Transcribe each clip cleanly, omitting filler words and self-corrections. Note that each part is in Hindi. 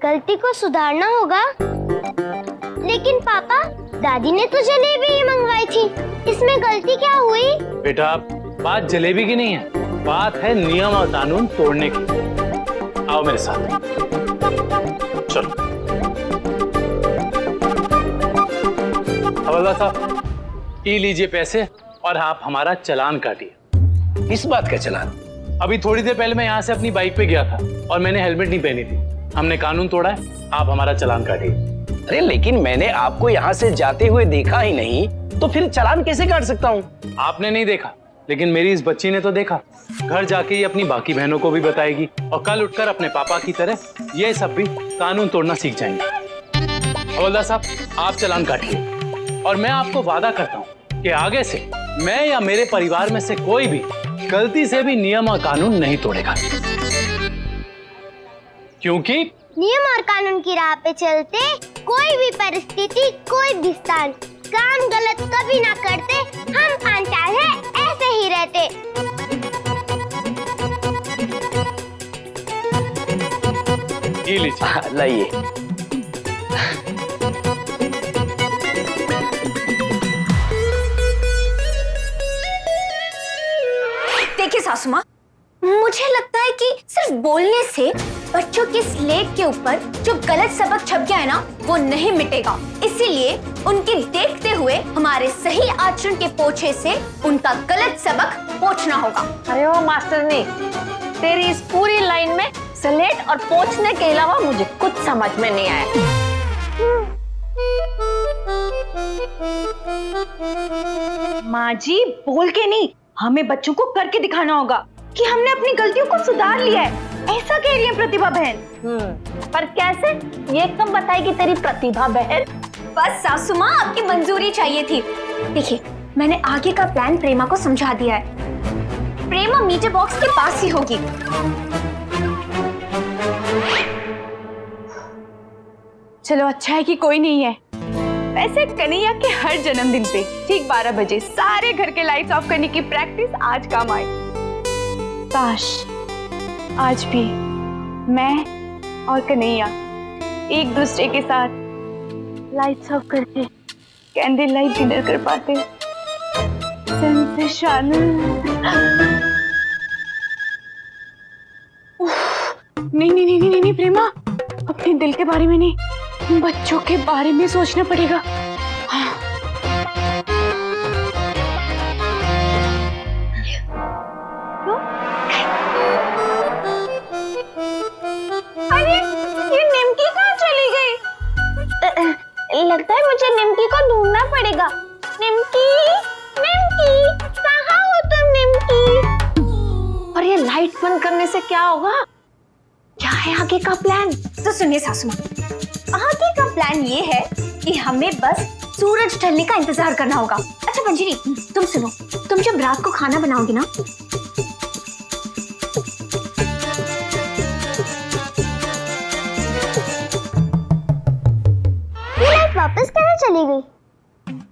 गलती को सुधारना होगा। लेकिन पापा, दादी ने तो जलेबी ही मंगवाई थी, इसमें गलती क्या हुई? बेटा, बात जलेबी की नहीं है, बात है नियम और कानून तोड़ने की। आओ मेरे साथ, चलो। हवलदार साहब, ये लीजिए पैसे और आप हमारा चालान काटिए। इस बात का चालान? अभी थोड़ी देर पहले मैं यहाँ से अपनी बाइक पे गया था और मैंने हेलमेट नहीं पहनी थी। हमने कानून तोड़ा है, आप हमारा चालान काटिए। अरे लेकिन मैंने आपको यहाँ से जाते हुए देखा ही नहीं, तो फिर चालान कैसे काट सकता हूँ? आपने नहीं देखा, लेकिन मेरी इस बच्ची ने तो देखा। घर जाके ही अपनी बाकी बहनों को भी बताएगी और कल उठकर अपने पापा की तरह ये सब भी कानून तोड़ना सीख जाएंगे। हवलदार साहब, आप चालान काटिए और मैं आपको वादा करता हूँ कि आगे से मैं या मेरे परिवार में से कोई भी गलती से भी नियम और कानून नहीं तोड़ेगा, क्योंकि नियम और कानून की राह पे चलते कोई भी परिस्थिति, कोई भी स्थान, काम गलत कभी ना करते। हम 5 साल है ऐसे ही रहते। ये लीजिए। लाइए। देखिए सासू माँ, मुझे लगता है कि सिर्फ बोलने से बच्चों की स्लेट के ऊपर जो गलत सबक छप गया है ना, वो नहीं मिटेगा। इसीलिए उनके देखते हुए हमारे सही आचरण के पोछे से उनका गलत सबक पोंछना होगा। अरे ओ मास्टरनी, तेरी इस पूरी लाइन में स्लेट और पोंछने के अलावा मुझे कुछ समझ में नहीं आया। माँ जी, बोल के नहीं, हमें बच्चों को करके दिखाना होगा कि हमने अपनी गलतियों को सुधार लिया है। ऐसा कह रही है प्रतिभा बहन। पर कैसे, ये कब बताएगी तेरी प्रतिभा बहन? बस सासू माँ, आपकी मंजूरी चाहिए थी। देखिए, मैंने आगे का प्लान प्रेमा को समझा दिया है। प्रेमा मीटर बॉक्स के पास ही होगी। चलो, अच्छा है कि कोई नहीं है। वैसे कन्हैया के हर जन्मदिन पे ठीक 12 बजे सारे घर के लाइट्स ऑफ करने की प्रैक्टिस आज काम आई। काश आज भी मैं और कन्हैया एक दूसरे के साथ लाइट्स ऑफ करके कैंडल लाइट डिनर कर पाते। नहीं नहीं नहीं नहीं नहीं प्रेमा, अपने दिल के बारे में नहीं, बच्चों के बारे में सोचना पड़ेगा। हाँ। अरे, ये निमकी कहाँ चली गई? लगता है मुझे निमकी को ढूंढना पड़ेगा। निमकी, निमकी, कहाँ हो तुम निमकी? और ये लाइट बंद करने से क्या होगा? क्या है आगे का प्लान? तो सुनिए सासू माँ, आगे का प्लान ये है कि हमें बस सूरज ढलने का इंतजार करना होगा। अच्छा मंजरी, तुम सुनो, तुम जब रात को खाना बनाओगी ना, ये लाइट वापस कैसे चली गई?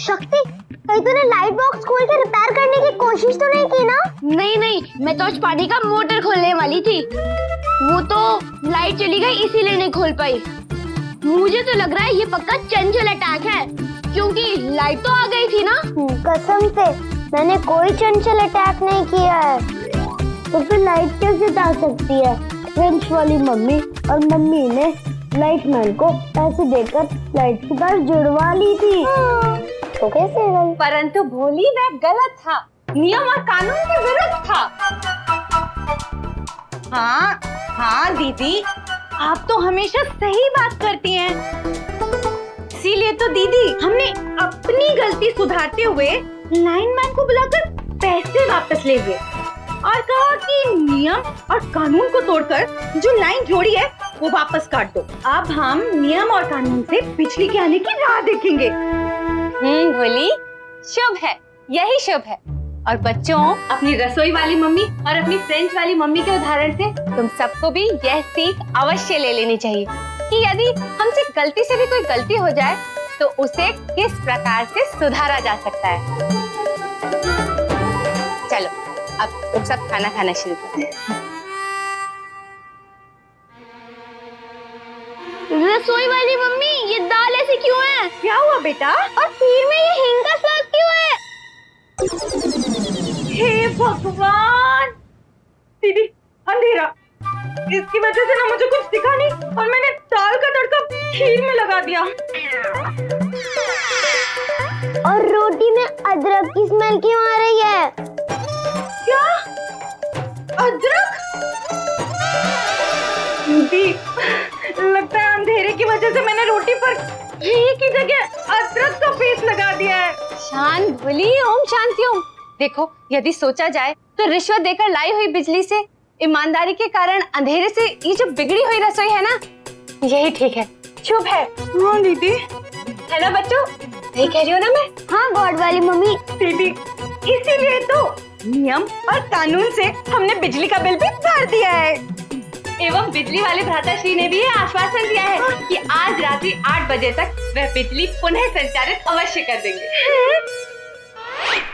शक्ति, कहीं तूने लाइट बॉक्स खोल के रिपेयर करने की कोशिश तो नहीं की ना? नहीं नहीं, मैं तो आज पानी का मोटर खोलने वाली थी। वो तो लाइट चली गई इसीलिए नहीं खोल पाई। मुझे तो लग रहा है ये पक्का चंचल अटैक है, क्योंकि लाइट तो आ गई थी ना। कसम से मैंने कोई चंचल अटैक नहीं किया है। तो फिर लाइट कैसे आ सकती है? फ्रेंच वाली मम्मी और मम्मी ने लाइटमैन को पैसे देकर लाइट की तार जुड़वा ली थी। तो कैसे गई? परंतु भोली, वह गलत था, नियम और कानून के विरुद्ध था। हाँ हाँ दीदी, आप तो हमेशा सही बात करती हैं। इसीलिए तो दीदी, हमने अपनी गलती सुधारते हुए लाइनमैन को बुलाकर पैसे वापस ले गए और कहा कि नियम और कानून को तोड़कर जो लाइन जोड़ी है वो वापस काट दो। अब हम नियम और कानून से बिजली के आने की राह देखेंगे। भोली, शुभ है, यही शुभ है। और बच्चों, अपनी रसोई वाली मम्मी और अपनी फ्रेंच वाली मम्मी के उदाहरण से तुम सबको भी यह सीख अवश्य ले लेनी चाहिए कि यदि हमसे गलती से भी कोई गलती हो जाए तो उसे किस प्रकार से सुधारा जा सकता है। चलो, अब तुम सब खाना खाना शुरू करो। रसोई वाली मम्मी, ये दाल ऐसी क्यों है? क्या हुआ बेटा? और खीर में ये हींग का स्वाद क्यों है? हे भगवान! दीदी, अंधेरा, इसकी वजह से ना मुझे कुछ दिखा नहीं और मैंने दाल का तड़का खीर में लगा दिया। और रोटी में अदरक की स्मेल क्यों आ रही है? क्या? अदरक? दीदी, लगता है अंधेरे की वजह से मैंने रोटी पर घी की जगह अदरक का पेस्ट लगा दिया है। शांत भोली, ओम शांति ओम। देखो, यदि सोचा जाए तो रिश्वत देकर लाई हुई बिजली से, ईमानदारी के कारण अंधेरे से ये जो बिगड़ी हुई रसोई है ना, यही ठीक है, शुभ है। हाँ दीदी। है ना बच्चों? सही कह रही हो ना मैं? हाँ गॉड वाली मम्मी। दीदी, इसीलिए तो नियम और कानून से हमने बिजली का बिल भी भर दिया है। एवं बिजली वाले भ्राताश्री ने भी ये आश्वासन दिया है कि आज रात्रि 8 बजे तक वह बिजली पुनः संचालित अवश्य कर देंगे।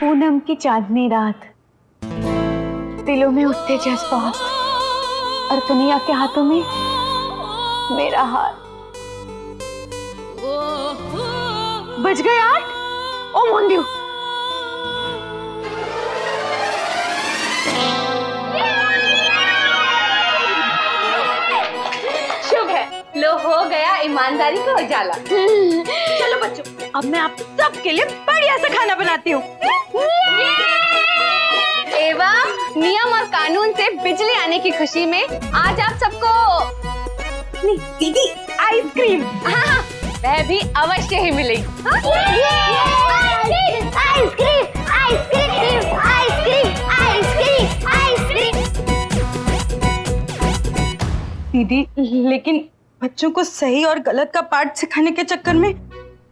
पूनम की चांदनी रात, दिलों में उठते जज्बात और दुनिया के हाथों में मेरा हाथ। बज गए 8। ओ मोंदियो, शुभ है, लो हो गया ईमानदारी का उजाला। चलो बच्चों, अब मैं आप सबके लिए बढ़िया सा खाना बनाती हूँ। एवं नियम और कानून से बिजली आने की खुशी में आज आप सबको नहीं दीदी, आइसक्रीम। हाँ, वह भी अवश्य ही मिलेगी। Ice cream, ice cream, ice cream, ice cream, ice cream. दीदी, लेकिन बच्चों को सही और गलत का पाठ सिखाने के चक्कर में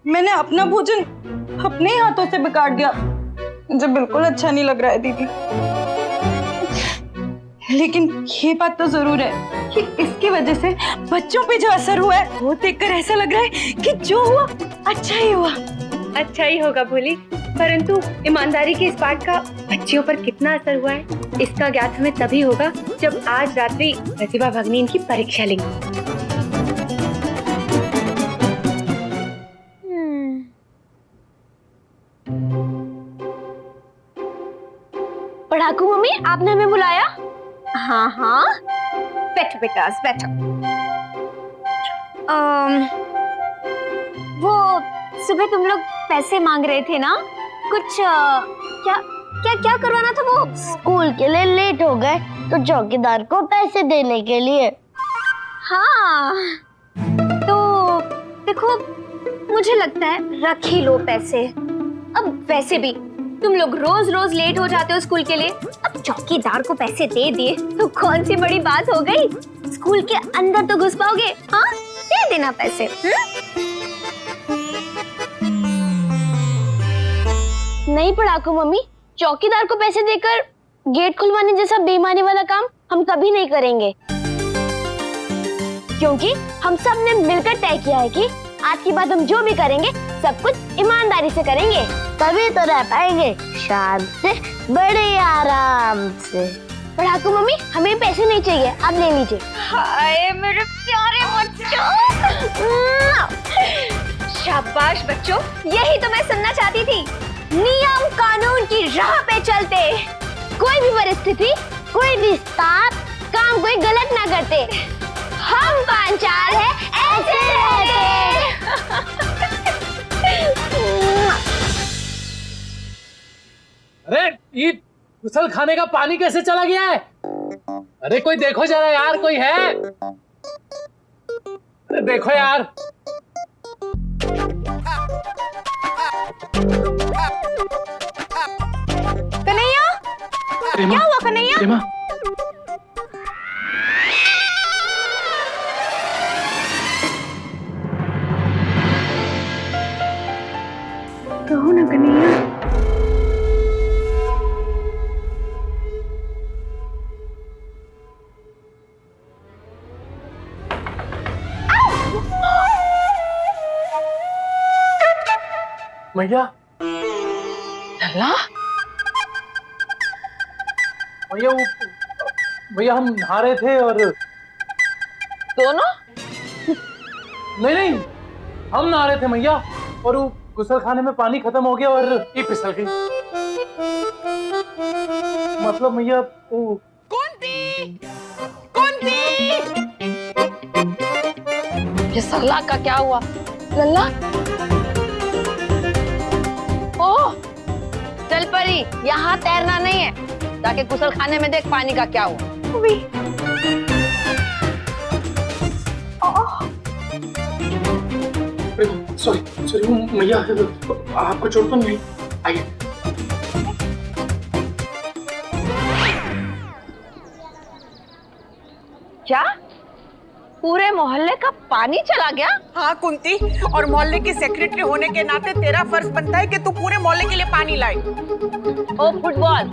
मैंने अपना भोजन अपने ही हाथों से बिगाड़ दिया। मुझे बिल्कुल अच्छा नहीं लग रहा है दीदी। लेकिन ये बात तो जरूर है कि इसकी वजह से बच्चों पे जो असर हुआ है वो देखकर ऐसा लग रहा है कि जो हुआ अच्छा ही हुआ। अच्छा ही होगा भोली, परंतु ईमानदारी के इस पाठ का बच्चियों पर कितना असर हुआ है इसका ज्ञात हमें तभी होगा जब आज रात्रि प्रतिभा भगनी इनकी परीक्षा लेंगी। पढ़ाकू मम्मी, आपने हमें बुलाया? हाँ हाँ, बैठो बेटा, बैठो। वो सुबह तुम लोग पैसे मांग रहे थे ना, कुछ क्या क्या क्या करवाना था? वो स्कूल के लिए लेट हो गए तो चौकीदार को पैसे देने के लिए। हाँ, तो देखो, मुझे लगता है रख ही लो पैसे। अब वैसे भी तुम लोग रोज रोज लेट हो जाते हो स्कूल के लिए, अब चौकीदार को पैसे दे दिए तो कौन सी बड़ी बात हो गई? स्कूल के अंदर तो घुस पाओगे। हाँ, दे देना पैसे। नहीं पढ़ाकू मम्मी, चौकीदार को पैसे देकर गेट खुलवाने जैसा बेईमानी वाला काम हम कभी नहीं करेंगे, क्योंकि हम सब ने मिलकर तय किया है कि आज के बाद हम जो भी करेंगे सब कुछ ईमानदारी से करेंगे, तभी तो रह पाएंगे शांत से, बड़े आराम से। पढ़ाकू मम्मी, हमें पैसे नहीं चाहिए, आप ले लीजिए। हाय मेरे प्यारे बच्चों। शाबाश बच्चों, यही तो मैं सुनना चाहती थी। नियम कानून की राह पे चलते, कोई भी परिस्थिति, कोई भी स्टाफ, काम कोई गलत ना करते। हम पांचाल है, ऐसे रहते। अरे ये गुसल खाने का पानी कैसे चला गया है? अरे कोई देखो जरा यार, कोई है? अरे देखो यार। कन्हैया, क्या हुआ कन्हैया? रीमा, कहो ना कन्हैया। भैया, लल्ला, भैया वो, भैया हम नहा रहे थे और दोनों? नहीं नहीं, हम नहा रहे थे मैया, और वो गुसल खाने में पानी खत्म हो गया और ये फिसल गई। मतलब मैया वो ये सल्ला का क्या हुआ? लल्ला? ओह, चल परी, यहाँ तैरना नहीं है, जाके गुसल खाने में देख पानी का क्या हुआ। सॉरी सॉरी मैया, आपको चोट तो नहीं? आइए। क्या पूरे मोहल्ले का पानी चला गया? हाँ कुंती, और मोहल्ले की सेक्रेटरी होने के नाते तेरा फर्ज बनता है कि तू पूरे मोहल्ले के लिए पानी लाए। ओ फुटबॉल,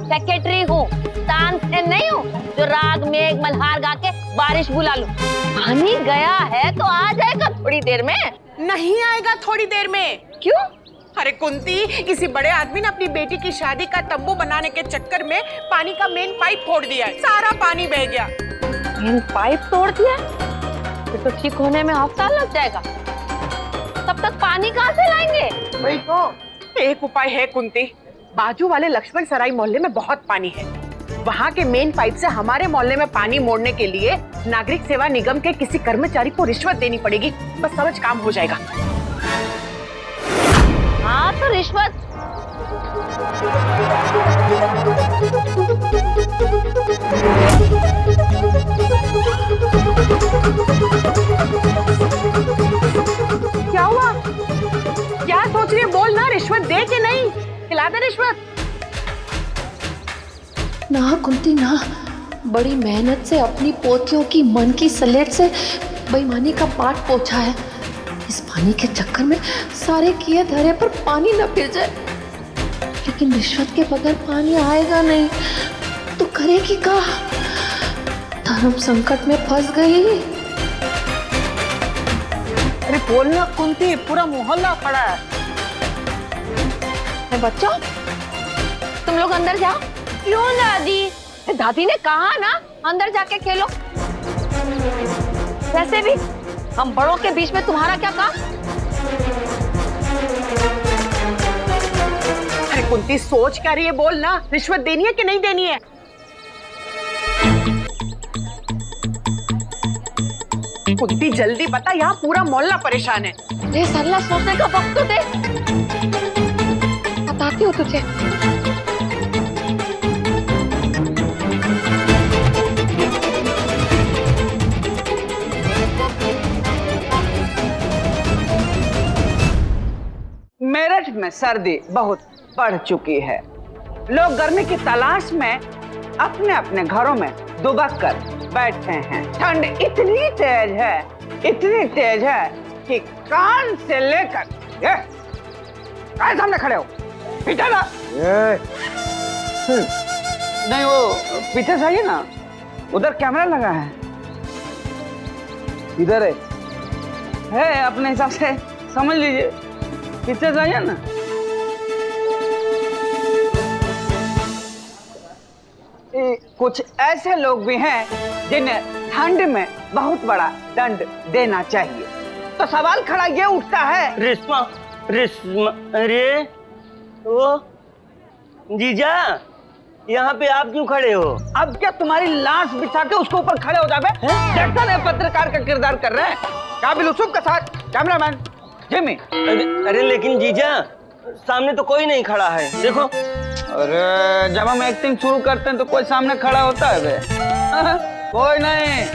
सेक्रेटरी हूँ, तानसेन नहीं हूँ जो राग मेघ मल्हार गा के बारिश बुला लूं। पानी गया है तो आ जाएगा थोड़ी देर में। नहीं आएगा थोड़ी देर में। क्यों? अरे कुंती, किसी बड़े आदमी ने अपनी बेटी की शादी का तंबू बनाने के चक्कर में पानी का मेन पाइप फोड़ दिया है, सारा पानी बह गया। मेन पाइप तोड़ दिया? फिर तो ठीक होने में हफ्ता लग जाएगा। तब तक पानी कहाँ से लाएंगे? वही तो। एक उपाय है कुंती, बाजू वाले लक्ष्मण सराय मोहल्ले में बहुत पानी है, वहाँ के मेन पाइप से हमारे मोहल्ले में पानी मोड़ने के लिए नागरिक सेवा निगम के किसी कर्मचारी को रिश्वत देनी पड़ेगी, बस समझ काम हो जाएगा। हाँ तो रिश्वत। क्या हुआ? क्या सोच रही है? बोल ना, रिश्वत दे कि नहीं? खिला दे रिश्वत। ना कुंती ना, बड़ी मेहनत से अपनी पोतियों की मन की स्लेट से बेईमानी का पाठ पोछा है। इस पानी के चक्कर में सारे किए धरे पर पानी न फिर जाए। लेकिन रिश्वत के बगैर पानी आएगा नहीं तो करेगी क्या? धर्म संकट में फंस गई। अरे बोलना कुंती, पूरा मोहल्ला खड़ा है। बच्चों, तुम लोग अंदर जाओ। क्यों दादी? दादी ने कहा ना अंदर जाके खेलो। वैसे भी हम बड़ों के बीच में तुम्हारा क्या काम? अरे कुंती, सोच क्या रही है? बोल ना, रिश्वत देनी है कि नहीं देनी है? कुंती जल्दी बता, यहाँ पूरा मोहल्ला परेशान है। ये सरला सोचने का वक्त तो दे। बताती हूँ तुझे। मेरठ में सर्दी बहुत बढ़ चुकी है। लोग गर्मी की तलाश में अपने अपने घरों में दुबक कर बैठे हैं। ठंड इतनी तेज है कि कान से लेकर काहे सामने खड़े हो? पीछे ना, नहीं वो पीछे से आइए ना, उधर कैमरा लगा है। इधर है अपने हिसाब से समझ लीजिए, पीछे से आइए ना। कुछ ऐसे लोग भी हैं जिन्हें ठंड में बहुत बड़ा दंड देना चाहिए। तो सवाल खड़ा ये उठता है, रिश्मा, अरे वो जीजा, यहाँ पे आप क्यों खड़े हो? अब क्या तुम्हारी लाश बिछा के उसके ऊपर खड़े हो जावे? देखता नहीं पत्रकार का किरदार कर रहे हैं। काबिल यूसुफ के साथ कैमरामैन जिमी। अरे लेकिन जीजा, सामने तो कोई नहीं खड़ा है, देखो। अरे जब हम एक्टिंग शुरू करते हैं तो कोई सामने खड़ा होता है बे? कोई नहीं,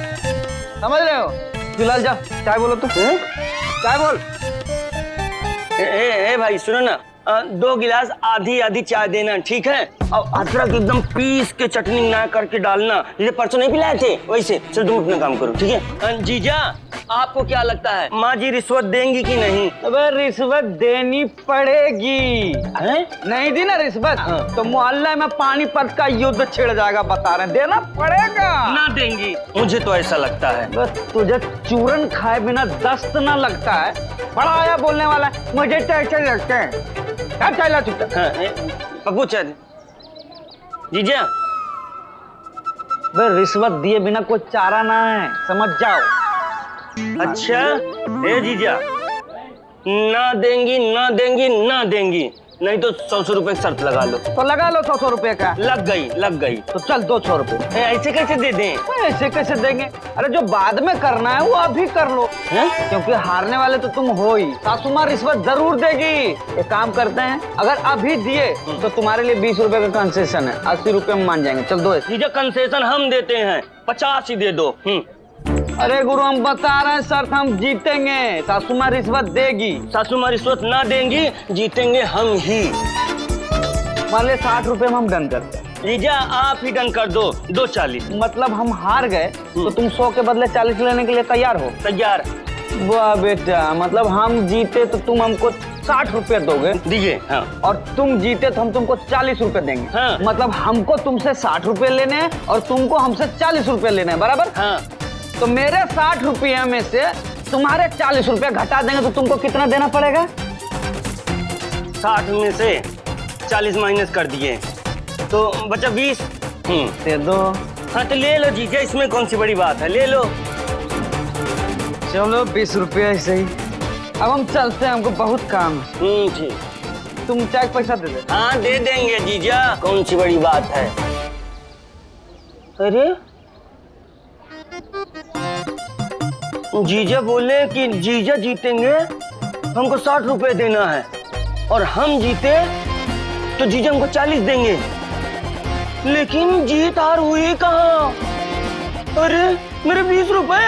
समझ रहे हो? फिलहाल जा, चाय बोलो तो। चाय बोल। ए भाई सुनो ना, 2 गिलास आधी आधी चाय देना, ठीक है? और अदरक एकदम पीस के चटनी ना करके डालना, जैसे परसों नहीं पिलाए थे वैसे। चल तुम अपना काम करो, ठीक है? जीजा, आपको क्या लगता है माँ जी रिश्वत देंगी कि नहीं? अबे रिश्वत देनी पड़ेगी। है? नहीं दी ना रिश्वत तो मोहल्ले में पानीपत का युद्ध छिड़ जाएगा, बता रहे हैं। देना पड़ेगा। ना देंगी, मुझे तो ऐसा लगता है। बस तुझे चूरन खाए बिना दस्त ना लगता है? बड़ा आया बोलने वाला है, मुझे तो ऐसे लगते हैं। क्या चाहिए चुपचाप? पप्पू चल। जीजा, रिश्वत दिए बिना कोई चारा ना है, समझ जाओ। अच्छा ए जीजा, ना देंगी ना देंगी ना देंगी, नहीं तो 100 रुपए शर्त लगा लो। तो लगा लो 100 रुपए का। लग गई। तो चल 200 रुपए। ऐसे कैसे दे दें? ऐसे कैसे देंगे? अरे जो बाद में करना है वो अभी कर लो, क्योंकि हारने वाले तो तुम हो ही। सासू माँ रिश्वत जरूर देगी। एक काम करते हैं, अगर अभी दिए तो तुम्हारे लिए 20 रुपए का कंसेशन है, 80 रुपए में मान जाएंगे। चल दो। जीजा कंसेशन हम देते हैं, 50 ही दे दो। अरे गुरु हम बता रहे हैं शर्त हम जीतेंगे, सासू माँ रिश्वत देगी। सासू माँ रिश्वत ना देंगी, जीतेंगे हम ही। मान ले 60 रुपए में हम डन करते हैं। जीजा आप ही डन कर दो, 240। मतलब हम हार गए तो तुम 100 के बदले 40 लेने के लिए तैयार हो? तैयार। वाह बेटा, मतलब हम जीते तो तुम हमको 60 रुपए दोगे? दीजिए। हाँ। और तुम जीते तो हम तुमको 40 रुपए देंगे। हाँ। मतलब हमको तुमसे 60 रुपए लेने हैं और तुमको हमसे 40 रुपए लेने हैं, बराबर? हाँ। तो मेरे 60 रुपये में से तुम्हारे 40 रुपए घटा देंगे तो तुमको कितना देना पड़ेगा? 60 में से 40 माइनस कर दिए तो बचा 20। दे दो। हाँ तो ले लो जीजा, इसमें कौन सी बड़ी बात है, ले लो। चलो 20 रुपये सही। अब हम चलते हैं, हमको बहुत काम है। ठीक। तुम चाय का पैसा दे दे। हाँ दे देंगे जीजा, कौन सी बड़ी बात है। अरे जीजा बोले कि जीजा जीतेंगे, हमको 60 रुपए देना है, और हम जीते तो जीजा हमको 40 देंगे। लेकिन जीत हार हुई कहाँ? अरे मेरे 20 रुपए।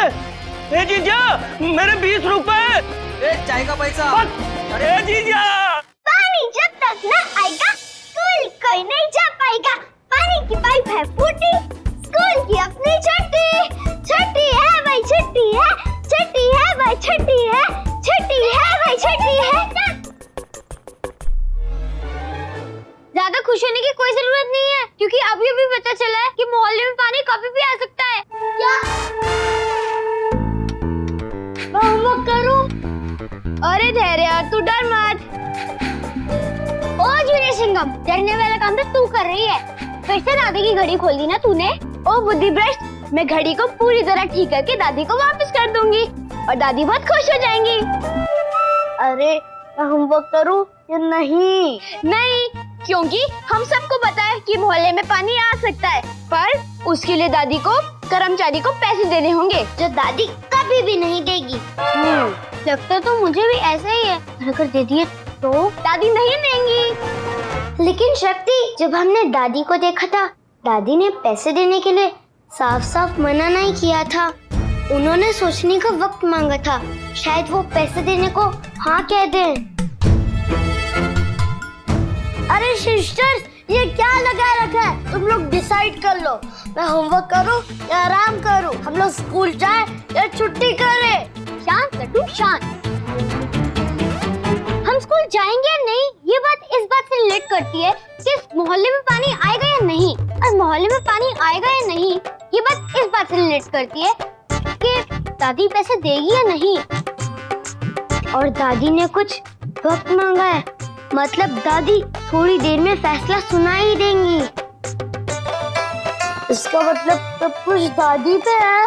ए जीजा मेरे 20 रुपए। चाय का पैसा। अरे जीजा पानी जब तक न आएगा स्कूल कोई नहीं जा पाएगा। पानी की पाइप है फूटी, स्कूल की अपनी छुट्टी। छुट्टी है भाई छुट्टी है, छुट्टी है भाई छुट्टी है, छुट्टी है भाई छुट्टी है। ज्यादा खुश होने की कोई जरूरत नहीं है, क्योंकि अभी अभी पता चला है कि मोहल्ले में पानी कभी भी आ सकता है। क्या मैं होमवर्क करूं? अरे धैर्य, तू डर मत। ओ जूनियर सिंघम, डरने वाला काम तो तू कर रही है। फिर से दादी की घड़ी खोल दी ना तूने। ओ बुद्धि भ्रष्ट, मैं घड़ी को पूरी तरह ठीक करके दादी को वापस कर दूंगी और दादी बहुत खुश हो जाएंगी। अरे मैं होमवर्क करूं या नहीं? नहीं, क्योंकि हम सबको पता है कि मोहल्ले में पानी आ सकता है, पर उसके लिए दादी को कर्मचारी को पैसे देने होंगे, जो दादी कभी भी नहीं देगी। लगता तो मुझे भी ऐसा ही है, अगर दे दिए तो दादी नहीं देंगी। लेकिन शक्ति, जब हमने दादी को देखा था, दादी ने पैसे देने के लिए साफ साफ मना नहीं किया था। उन्होंने सोचने का वक्त मांगा था, शायद वो पैसे देने को हाँ कह दें। अरे सिस्टर्स, ये क्या लगा रखा है? तुम लोग डिसाइड कर लो, मैं होमवर्क करूं या आराम करूं? हम लोग स्कूल जाए या छुट्टी करें? शांत लड्डू शांत। हम स्कूल जाएंगे या नहीं, ये बात इस बात से रिलेट करती है कि इस मोहल्ले में पानी आएगा या नहीं। और मोहल्ले में पानी आएगा या नहीं, ये बात इस बात से रिलेट करती है कि दादी पैसे देगी या नहीं। और दादी ने कुछ वक्त मांगा है, मतलब दादी थोड़ी देर में फैसला सुना ही देंगी। इसका मतलब सब कुछ दादी पे है।